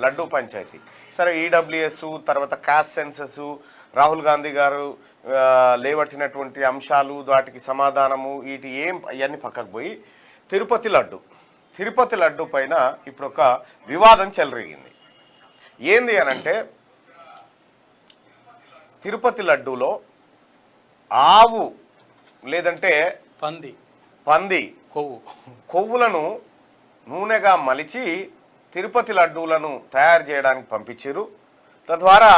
లడ్డూ పంచాయతీ. సరే, ఈడబ్ల్యూఎస్ తర్వాత cost census, Rahul Gandhi గారు లేవట్టినటువంటి అంశాలు, వాటికి సమాధానము, వీటి అవన్నీ పక్కకు పోయి తిరుపతి లడ్డు పైన ఇప్పుడు ఒక వివాదం చెలరేగింది. ఏంది అనంటే, తిరుపతి లడ్డూలో ఆవు లేదంటే పంది కొవ్వులను నూనెగా మలిచి తిరుపతి లడ్డూలను తయారు చేయడానికి పంపించారు. తద్వారా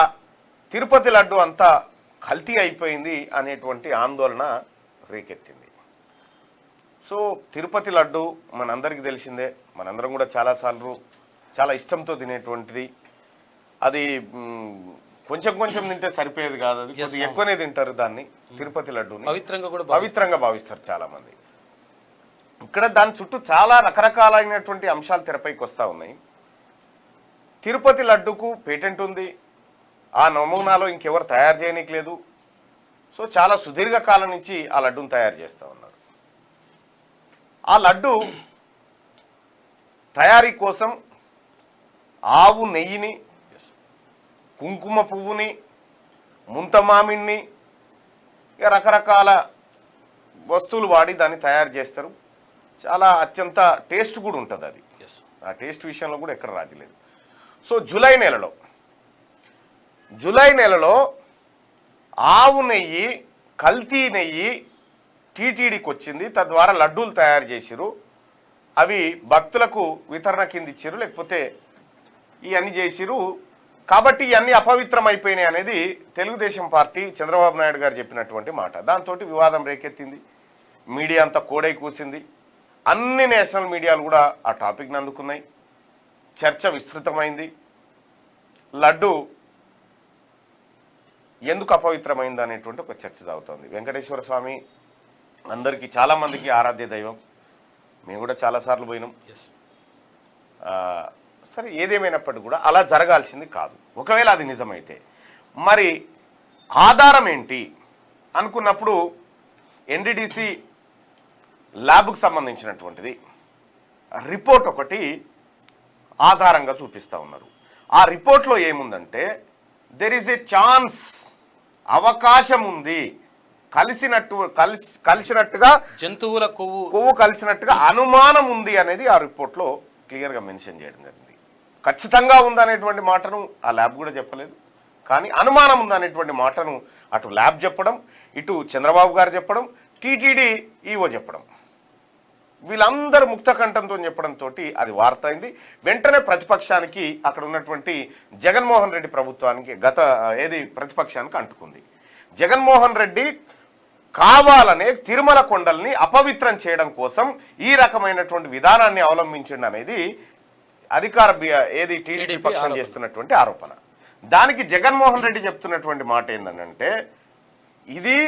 తిరుపతి లడ్డు అంతా కల్తీ అయిపోయింది అనేటువంటి ఆందోళన రేకెత్తింది. సో తిరుపతి లడ్డు మనందరికీ తెలిసిందే, మనందరం కూడా చాలాసార్లు చాలా ఇష్టంతో తినేటువంటిది. అది కొంచెం తింటే సరిపోయేది కాదు, అది కొద్దిగా ఎక్కువనే తింటారు. దాన్ని తిరుపతి లడ్డూని పవిత్రంగా భావిస్తారు చాలా మంది. ఇక్కడ దాని చుట్టూ చాలా రకరకాలైనటువంటి అంశాలు తెరపైకి వస్తూ ఉన్నాయి. తిరుపతి లడ్డుకు పేటెంట్ ఉంది, ఆ నమూనాలో ఇంకెవరు తయారు చేయనీకి లేదు. సో చాలా సుదీర్ఘకాలం నుంచి ఆ లడ్డూని తయారు చేస్తూ ఉన్నారు. ఆ లడ్డు తయారీ కోసం ఆవు నెయ్యిని, కుంకుమ పువ్వుని, ముంతమామిడిని, రకరకాల వస్తువులు వాడి దాన్ని తయారు చేస్తారు. చాలా అత్యంత టేస్ట్ కూడా ఉంటుంది అది. ఆ టేస్ట్ విషయంలో కూడా ఎక్కడ రాజీ లేదు. సో జూలై నెలలో ఆవు నెయ్యి, కల్తీ నెయ్యి టీటీడీకి వచ్చింది. తద్వారా లడ్డూలు తయారు చేసిరు. అవి భక్తులకు వితరణ కింద ఇచ్చారు, లేకపోతే ఇవన్నీ చేసిరు. కాబట్టి ఇవన్నీ అపవిత్రం అయిపోయినాయి అనేది తెలుగుదేశం పార్టీ చంద్రబాబు నాయుడు గారు చెప్పినటువంటి మాట. దాంతో వివాదం రేకెత్తింది. మీడియా అంతా కోడై కూసింది. అన్ని నేషనల్ మీడియాలు కూడా ఆ టాపిక్ని అందుకున్నాయి. చర్చ విస్తృతమైంది. లడ్డు ఎందుకు అపవిత్రమైంది అనేటువంటి ఒక చర్చ సాగుతోంది. వెంకటేశ్వర స్వామి అందరికీ, చాలామందికి ఆరాధ్య దైవం. మేము కూడా చాలాసార్లు పోయినాం. సరే, ఏదేమైనప్పటికీ కూడా అలా జరగాల్సింది కాదు. ఒకవేళ అది నిజమైతే మరి ఆధారం ఏంటి అనుకున్నప్పుడు ఎన్డీడీసీ ల్యాబ్కు సంబంధించినటువంటిది రిపోర్ట్ ఒకటి ఆధారంగా చూపిస్తూ ఉన్నారు. ఆ రిపోర్ట్లో ఏముందంటే, దెర్ ఈజ్ ఏ ఛాన్స్, అవకాశం ఉంది, కలిసినట్టుగా జంతువుల కొవ్వు కలిసినట్టుగా అనుమానం ఉంది అనేది ఆ రిపోర్ట్లో క్లియర్గా మెన్షన్ చేయడం జరిగింది. ఖచ్చితంగా ఉందనేటువంటి మాటను ఆ ల్యాబ్ కూడా చెప్పలేదు, కానీ అనుమానం ఉందనేటువంటి మాటను అటు ల్యాబ్ చెప్పడం, ఇటు చంద్రబాబు గారు చెప్పడం, టీటీడీ ఈవో చెప్పడం, వీళ్ళందరూ ముక్త కంఠంతో చెప్పడంతో అది వార్త అయింది. వెంటనే ప్రతిపక్షానికి, అక్కడ ఉన్నటువంటి జగన్మోహన్ రెడ్డి ప్రభుత్వానికి, ప్రతిపక్షానికి అంటుకుంది. జగన్మోహన్ రెడ్డి కావాలనే తిరుమల కొండల్ని అపవిత్రం చేయడం కోసం ఈ రకమైనటువంటి విధానాన్ని అవలంబించండి అనేది టీడీపీ పక్షం చేస్తున్నటువంటి ఆరోపణ. దానికి జగన్మోహన్ రెడ్డి చెప్తున్నటువంటి మాట ఏంటంటే, ఇది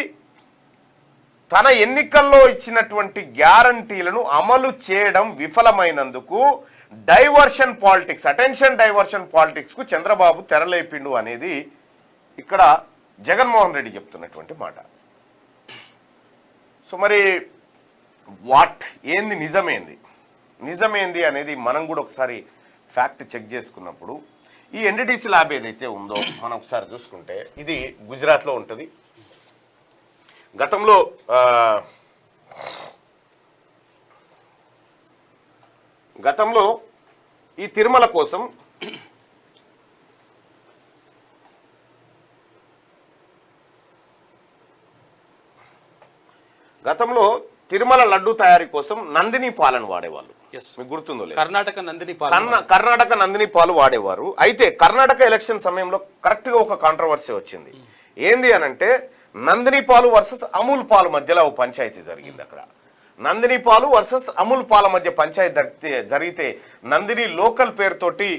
తన ఎన్నికల్లో ఇచ్చినటువంటి గ్యారంటీలను అమలు చేయడం విఫలమైనందుకు డైవర్షన్ పాలిటిక్స్, అటెన్షన్ డైవర్షన్ పాలిటిక్స్కు చంద్రబాబు తెరలేపిండు అనేది ఇక్కడ జగన్మోహన్ రెడ్డి చెప్తున్నటువంటి మాట. సో మరి నిజమేంది అనేది మనం కూడా ఒకసారి ఫ్యాక్ట్ చెక్ చేసుకున్నప్పుడు, ఈ ఎన్డీడీసీ ల్యాబ్ ఏదైతే ఉందో మనం ఒకసారి చూసుకుంటే, ఇది గుజరాత్లో ఉంటుంది. గతంలో ఈ తిరుమల కోసం తిరుమల లడ్డు తయారీ కోసం నందిని పాలను వాడేవాళ్ళు. మీకు గుర్తుందో లేదు, కర్ణాటక నందిని పాలు వాడేవారు. అయితే కర్ణాటక ఎలక్షన్ సమయంలో కరెక్ట్గా ఒక కాంట్రవర్సీ వచ్చింది. ఏంది అనంటే, నందిని పాలు వర్సెస్ అమూల్ పాలు మధ్యలో ఒక పంచాయతీ జరిగింది. అక్కడ నందిని పాలు వర్సెస్ అమూల్ పాల మధ్య పంచాయతీ జరిగితే నందిని లోకల్ పేరుతోటి,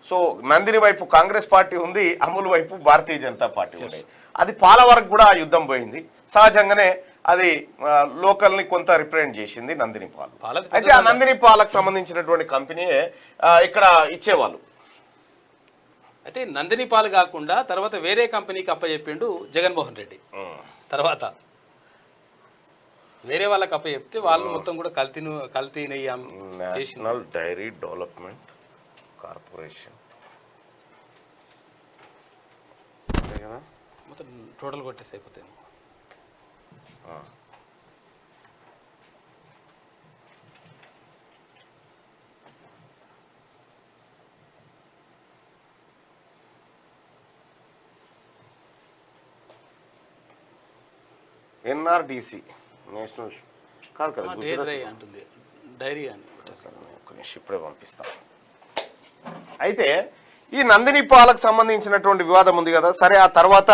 సో నందిని వైపు కాంగ్రెస్ పార్టీ ఉంది, అమూల్ వైపు భారతీయ జనతా పార్టీ ఉంది. అది పాల వరకు కూడా ఆ యుద్ధం పోయింది. సహజంగానే అది లోకల్ని కొంత రిప్రజెంట్ చేసింది నందిని పాలు. అయితే ఆ నందిని పాలకు సంబంధించినటువంటి కంపెనీయే ఇక్కడ ఇచ్చేవాళ్ళు. అయితే నందిని పాలు కాకుండా తర్వాత వేరే కంపెనీకి అప్పచెప్పిండు జగన్మోహన్ రెడ్డి. తర్వాత వేరే వాళ్ళకి అప్పచెప్తే వాళ్ళు మొత్తం కూడా కల్తీ నేషనల్ డైరీ డెవలప్మెంట్ కార్పొరేషన్ కదా, మొత్తం టోటల్ కొట్టేసి అయిపోతాయి. ఎన్ఆర్డిసి నేషనల్ కాదు కదా, డైరీ అంటుంది, డైరీ అని ఒక్క నిమిషం ఇప్పుడే పంపిస్తాం. అయితే ఈ నందిని పాలకు సంబంధించినటువంటి వివాదం ఉంది కదా, సరే ఆ తర్వాత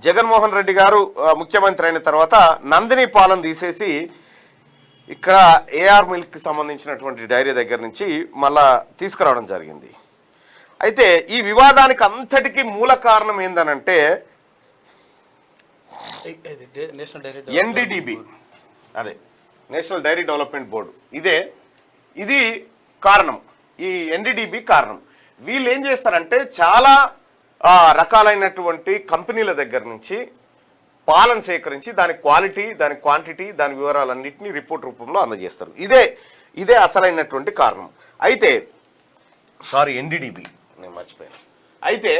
జగన్మోహన్ రెడ్డి గారు ముఖ్యమంత్రి అయిన తర్వాత నందిని పాలను తీసేసి ఇక్కడ ఏఆర్ మిల్క్ సంబంధించినటువంటి డైరీ దగ్గర నుంచి మళ్ళా తీసుకురావడం జరిగింది. అయితే ఈ వివాదానికి అంతటికీ మూల కారణం ఏందనంటే ఎన్డీడీబీ, అదే నేషనల్ డైరీ డెవలప్మెంట్ బోర్డు, ఇది కారణం. ఈ ఎన్డీడీబీ కారణం. వీళ్ళు ఏం చేస్తారంటే చాలా రకాలైనటువంటి కంపెనీల దగ్గర నుంచి పాలను సేకరించి దాని క్వాలిటీ, దాని క్వాంటిటీ, దాని వివరాలన్నింటినీ రిపోర్ట్ రూపంలో అందజేస్తారు. ఇదే అసలైనటువంటి కారణం. అయితే సారీ ఎన్డీడీబీ నేను మర్చిపోయాను. అయితే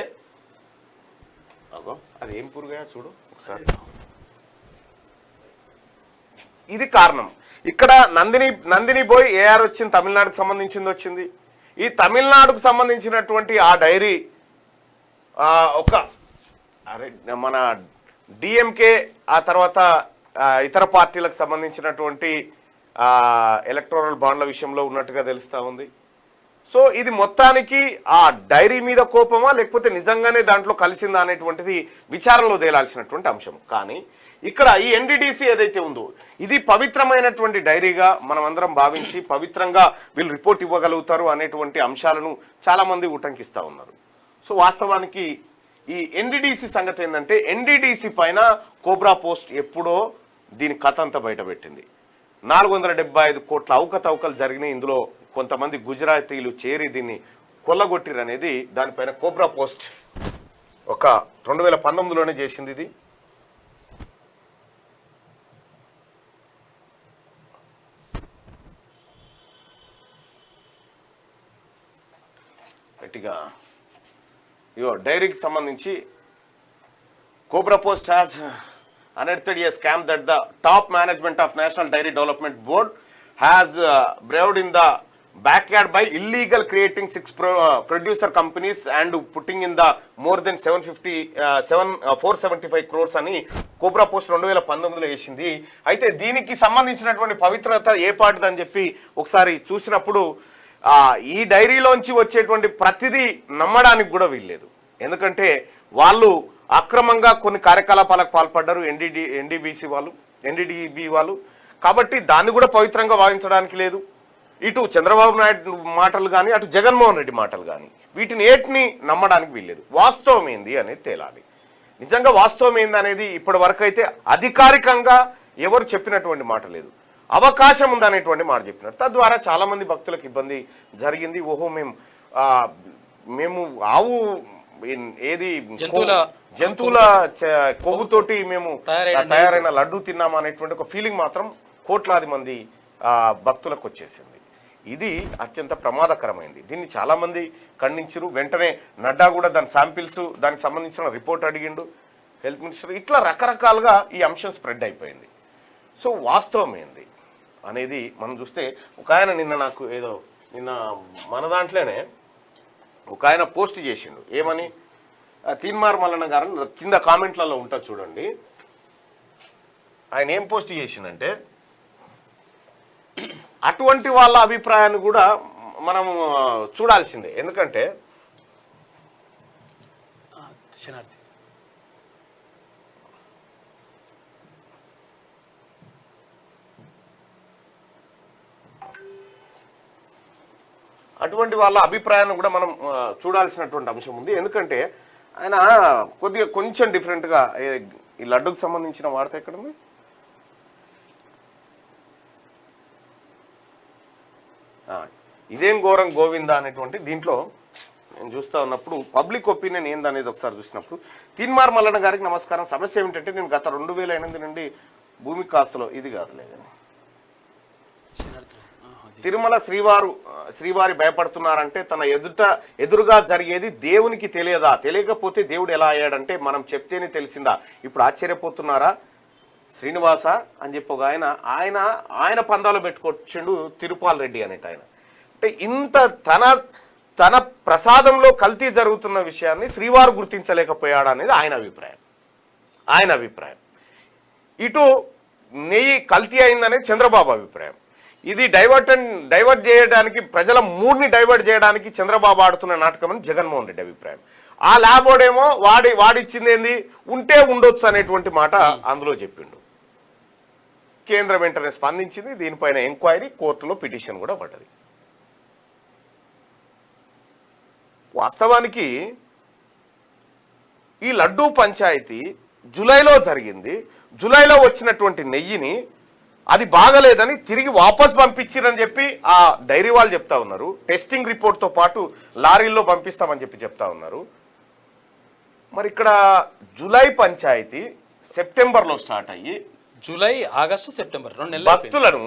అది ఏం పురుగా చూడు ఒకసారి, ఇది కారణం. ఇక్కడ నందిని పోయి ఏఆర్ వచ్చింది, తమిళనాడుకు సంబంధించింది వచ్చింది. ఈ తమిళనాడుకు సంబంధించినటువంటి ఆ డైరీ మన డిఎంకే ఆ తర్వాత ఇతర పార్టీలకు సంబంధించినటువంటి ఎలక్టోరల్ బాండ్ల విషయంలో ఉన్నట్టుగా తెలుస్తూ ఉంది. సో ఇది మొత్తానికి ఆ డైరీ మీద కోపమా లేకపోతే నిజంగానే దాంట్లో కలిసిందా అనేటువంటిది విచారణలో తేలాల్సినటువంటి అంశం. కానీ ఇక్కడ ఈ ఎన్డీడీసీ ఏదైతే ఉందో ఇది పవిత్రమైనటువంటి డైరీగా మనం అందరం భావించి పవిత్రంగా వీళ్ళు రిపోర్ట్ ఇవ్వగలుగుతారు అనేటువంటి అంశాలను చాలామంది ఉటంకిస్తూ ఉన్నారు. సో వాస్తవానికి ఈ ఎన్డీడీసీ సంగతి ఏంటంటే ఎన్డీడీసీ పైన కోబ్రా పోస్ట్ ఎప్పుడో దీని కథ అంతా బయటపెట్టింది. 475 కోట్ల అవకతవకలు జరిగినాయి. ఇందులో కొంతమంది గుజరాతీలు చేరి దీన్ని కొల్లగొట్టిరు అనేది దానిపైన కోబ్రా పోస్ట్ ఒక 2019లోనే చేసింది. ఇది గట్టిగా డైరీకి సంబంధించి cobra post has unearthed a scam that the top management of National Dairy Development Board has braved in the backyard by illegal creating 6 producer companies and putting in the more than 475 crores అని cobra post 2019లో వేసింది. అయితే దీనికి సంబంధించినటువంటి పవిత్రత ఏ పాటిదని చెప్పి ఒకసారి చూసినప్పుడు ఈ డైరీలోంచి వచ్చేటువంటి ప్రతిదీ నమ్మడానికి కూడా వీల్లేదు. ఎందుకంటే వాళ్ళు అక్రమంగా కొన్ని కార్యకలాపాలకు పాల్పడ్డారు ఎన్డీడీబీ వాళ్ళు. కాబట్టి దాన్ని కూడా పవిత్రంగా భావించడానికి లేదు. ఇటు చంద్రబాబు నాయుడు మాటలు కానీ అటు జగన్మోహన్ రెడ్డి మాటలు కానీ వీటిని ఏటిని నమ్మడానికి వీల్లేదు. వాస్తవం ఏంది అనేది తేలాలి. నిజంగా వాస్తవం ఏంది అనేది ఇప్పటి వరకు అయితే అధికారికంగా ఎవరు చెప్పినటువంటి మాట లేదు. అవకాశం ఉందనేటువంటి మాట చెప్పినారు. తద్వారా చాలామంది భక్తులకు ఇబ్బంది జరిగింది. ఓహో మేము ఆవు ఏది జంతువుల కొవ్వుతోటి మేము తయారైన లడ్డూ తిన్నామా అనేటువంటి ఒక ఫీలింగ్ మాత్రం కోట్లాది మంది భక్తులకు వచ్చేసింది. ఇది అత్యంత ప్రమాదకరమైంది. దీన్ని చాలా మంది ఖండించరు. వెంటనే నడ్డా కూడా దాని శాంపిల్స్ దానికి సంబంధించిన రిపోర్ట్ అడిగిండు హెల్త్ మినిస్టర్. ఇట్లా రకరకాలుగా ఈ అంశం స్ప్రెడ్ అయిపోయింది. సో వాస్తవం ఏంది అనేది మనం చూస్తే ఒక ఆయన నిన్న మన దాంట్లోనే ఒక ఆయన పోస్ట్ చేసిండు. ఏమని తీన్మార్ మల్లన్న గారు కింద కామెంట్లలో ఉంటా చూడండి. ఆయన ఏం పోస్ట్ చేసిండంటే అటువంటి వాళ్ళ అభిప్రాయాన్ని కూడా మనం చూడాల్సిందే. ఎందుకంటే అటువంటి వాళ్ళ అభిప్రాయాన్ని కూడా మనం చూడాల్సినటువంటి అంశం ఉంది. ఎందుకంటే ఆయన కొంచెం డిఫరెంట్గా ఈ లడ్డుకు సంబంధించిన వార్త ఎక్కడుంది, ఇదేం ఘోరం గోవిందా అనేటువంటి దీంట్లో నేను చూస్తూ ఉన్నప్పుడు పబ్లిక్ ఒపీనియన్ ఏందనేది ఒకసారి చూసినప్పుడు తీన్మార్ మల్లన్న గారికి నమస్కారం. సమస్య ఏమిటంటే నేను గత 2008 నుండి భూమి కాస్తులో ఇది కాదులే కానీ తిరుమల శ్రీవారి భయపడుతున్నారంటే తన ఎదురుగా జరిగేది దేవునికి తెలియదా? తెలియకపోతే దేవుడు ఎలా అయ్యాడంటే మనం చెప్తేనే తెలిసిందా? ఇప్పుడు ఆశ్చర్యపోతున్నారా? శ్రీనివాస అని చెప్పి ఒక ఆయన పందాలు పెట్టుకొచ్చిండు తిరుపాల్ రెడ్డి అనేట ఆయన. అంటే ఇంత తన ప్రసాదంలో కల్తీ జరుగుతున్న విషయాన్ని శ్రీవారు గుర్తించలేకపోయాడు అనేది ఆయన అభిప్రాయం. ఇటు నెయ్యి కల్తీ అయిందనేది చంద్రబాబు అభిప్రాయం. ఇది డైవర్ట్ చేయడానికి, ప్రజల మూడ్ని డైవర్ట్ చేయడానికి చంద్రబాబు ఆడుతున్న నాటకం అని జగన్మోహన్ రెడ్డి అభిప్రాయం. ఆ ల్యాబోడేమో వాడిచ్చింది ఏంది, ఉంటే ఉండొచ్చు అనేటువంటి మాట అందులో చెప్పిండు. కేంద్రం వెంటనే స్పందించింది. దీనిపైన ఎంక్వైరీ, కోర్టులో పిటిషన్ కూడా పడ్డది. వాస్తవానికి ఈ లడ్డూ పంచాయతీ జూలైలో జరిగింది. జూలైలో వచ్చినటువంటి నెయ్యిని అది బాగలేదని తిరిగి వాపస్ పంపించిరని చెప్పి ఆ డైరీ వాళ్ళు చెప్తా ఉన్నారు. టెస్టింగ్ రిపోర్ట్తో పాటు లారీల్లో పంపిస్తామని చెప్తా ఉన్నారు. మరి ఇక్కడ జూలై పంచాయతీ సెప్టెంబర్లో స్టార్ట్ అయ్యి జూలై, ఆగస్టు, సెప్టెంబర్ 2 నెలలు భక్తులను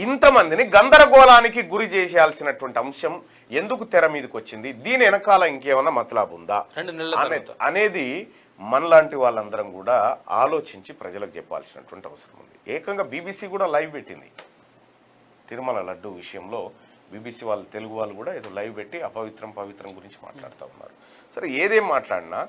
ఇంతమందిని గందరగోళానికి గురి చేయాల్సినటువంటి అంశం ఎందుకు తెర మీదకి వచ్చింది? దీని వెనకాల ఇంకేమన్నా మతలాబు ఉందా 2 నెలల అనేది మనలాంటి వాళ్ళందరం కూడా ఆలోచించి ప్రజలకు చెప్పాల్సినటువంటి అవసరం ఉంది. ఏకంగా బీబీసీ కూడా లైవ్ పెట్టింది తిరుమల లడ్డు విషయంలో. బీబీసీ వాళ్ళు, తెలుగు వాళ్ళు కూడా ఏదో లైవ్ పెట్టి పవిత్రం గురించి మాట్లాడుతూ ఉన్నారు. సరే, ఏదేం మాట్లాడినా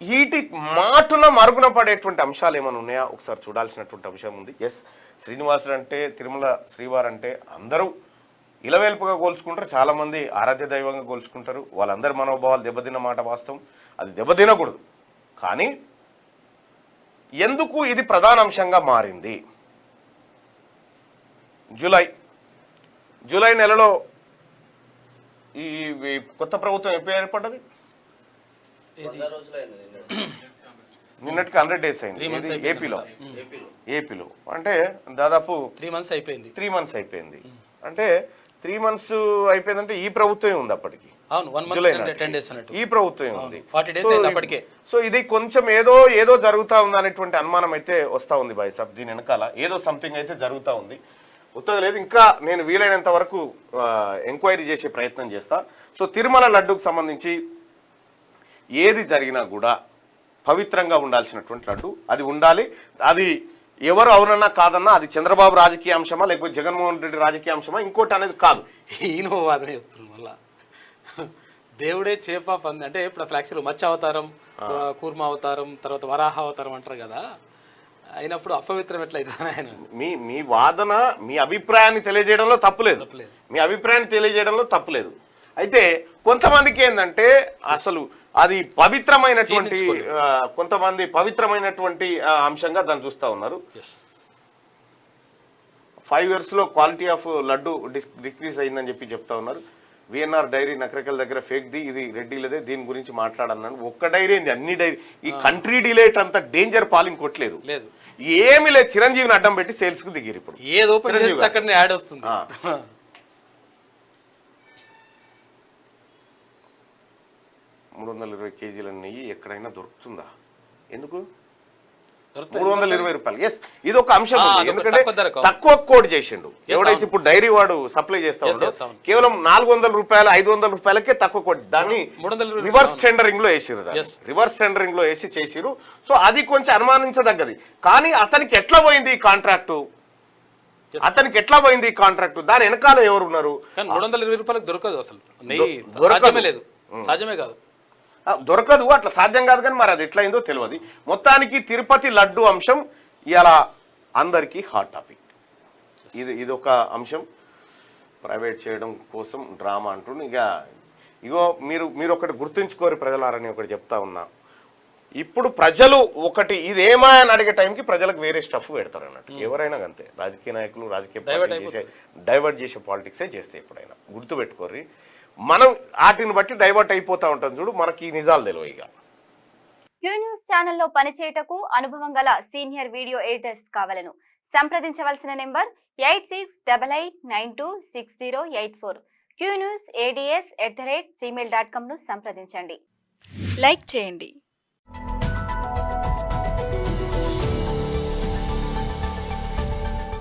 వీటి మాటున మరుగున పడేటువంటి అంశాలు ఏమైనా ఉన్నాయా ఒకసారి చూడాల్సినటువంటి అంశం ఉంది. ఎస్, శ్రీనివాసుడు అంటే, తిరుమల శ్రీవారు అంటే అందరూ ఇలవేల్పుగా కోల్చుకుంటారు, చాలామంది ఆరాధ్య దైవంగా కోల్చుకుంటారు. వాళ్ళందరి మనోభావాలు దెబ్బతిన్న మాట వాస్తవం, అది దెబ్బతినకూడదు. కానీ ఎందుకు ఇది ప్రధాన అంశంగా మారింది? జూలై నెలలో ఈ కొత్త ప్రభుత్వం ఎప్పుడు ఏర్పడ్డది? నిన్నటికి 100 days అయింది ఏపీలో. అంటే దాదాపు 3 months అయిపోయింది. 3 months అయిపోయింది. అంటే 3 months అయిపోయిందంటే ఈ ప్రభుత్వమే ఉంది అప్పటికి. అవును, 1 month 10 days అన్నట్టు ఈ ప్రభుత్వమే ఉంది. 40 days అయింది అప్పటికే. సో ఇది కొంచెం ఏదో జరుగుతా ఉంది అనేటువంటి అనుమానం అయితే వస్తా ఉంది బాయ్ సాబ్. దీని వెనకాల ఏదో సంథింగ్ అయితే జరుగుతూ ఉంది, ఉత్తరం లేదు. ఇంకా నేను వీలైనంత వరకు ఎంక్వైరీ చేసే ప్రయత్నం చేస్తా. సో తిరుమల లడ్డూకు సంబంధించి ఏది జరిగినా కూడా పవిత్రంగా ఉండాల్సినటువంటి లడ్డు అది ఉండాలి. అది ఎవరు అవునన్నా కాదన్నా అది చంద్రబాబు రాజకీయ అంశమా లేకపోతే జగన్మోహన్ రెడ్డి రాజకీయ అంశమా ఇంకోటి అనేది కాదు. ఈయన వాదన చెప్తున్నాను మళ్ళా. దేవుడే చేప పంది అంటే ఇప్పుడు ఫ్లాక్సీలో మత్స్య అవతారం, కూర్మ అవతారం, తర్వాత వరాహ అవతారం అంటారు కదా. అయినప్పుడు అపవిత్రం ఎట్లయితుంది? ఆయన మీ వాదన, మీ అభిప్రాయాన్ని తెలియజేయడంలో తప్పులేదు. మీ అభిప్రాయాన్ని తెలియజేయడంలో తప్పులేదు. అయితే కొంతమందికి ఏంటంటే అసలు అది పవిత్రమైనటువంటి, కొంతమంది పవిత్రమైనటువంటి అంశంగా దాన్ని చూస్తూ ఉన్నారు. 5 years quality of laddu decrease అయిందని చెప్తా ఉన్నారు. విఎన్ఆర్ డైరీ నకరకల్ దగ్గర ఫేక్ది, ఇది రెడ్డిలదే, దీని గురించి మాట్లాడన్నాను. ఒక్క డైరీ ఏంది, అన్ని డైరీ. ఈ కంట్రీ డిలేట్ అంత డేంజర్ పాలింగ్ కొట్టలేదు, ఏమీ లేదు. చిరంజీవిని అడ్డం పెట్టి సేల్స్ కు దిగిరు. ఇప్పుడు ఏదో అక్కడ యాడ్ వస్తుంది. 320 kgs నెయ్యి ఎక్కడైనా దొరుకుతుందా? ఎందుకు 320 రూపాయలు? ఎస్, ఇది ఒక అంశం ఉంది. ఎందుకంటే తక్కువ కోడ్ చేసిండు ఎవడైతే ఇప్పుడు డైరీ వాడు సప్లై చేస్తా ఉండో, కేవలం 400 రూపాయలు 500 రూపాయలకే తక్కువ కోడ్. దాన్ని రివర్స్ టెండరింగ్ లో వేసిరు, రివర్స్ టెండరింగ్ లో వేసి చేసిరు. సో అది కొంచెం అనుమానించదగ్గది. కానీ అతనికి ఎట్లా పోయింది ఈ కాంట్రాక్టు? దాని వెనకాల ఎవరు ఉన్నారు? 320 రూపాయలకు దొరకదు అసలు నెయ్యి, సాధ్యమే కాదు, దొరకదు. అట్లా సాధ్యం కాదు. కానీ మరి అది ఎట్లయిందో తెలియదు. మొత్తానికి తిరుపతి లడ్డు అంశం ఇలా అందరికీ హాట్ టాపిక్. ఇది ఒక అంశం. ప్రైవేట్ చేయడం కోసం డ్రామా అంటుండు. ఇగో మీరు ఒకటి గుర్తుంచుకోరు ప్రజలారని ఒకటి చెప్తా ఉన్నా. ఇప్పుడు ప్రజలు ఒకటి ఇదేమా అని అడిగే టైంకి ప్రజలకు వేరే స్టఫ్ పెడతారు అన్నట్టు. ఎవరైనా అంతే, రాజకీయ నాయకులు రాజకీయ డైవర్ట్ చేసే పాలిటిక్సే చేస్తే ఎప్పుడైనా గుర్తుపెట్టుకోర్రి. మనం వాటిని బట్టి డైవర్ట్ అయిపోతా ఉంటాం. చూడు, మనకి ఈ నిజాలు తెలియవు. ఇక క్యూ న్యూస్ ఛానల్లో పనిచేయటకు అనుభవం గల సీనియర్ వీడియో ఎడిటర్స్ కావాలను సంప్రదించవలసిన నెంబర్ 8688926084. qnewsads@gmail.com ను సంప్రదించండి. లైక్ చేయండి.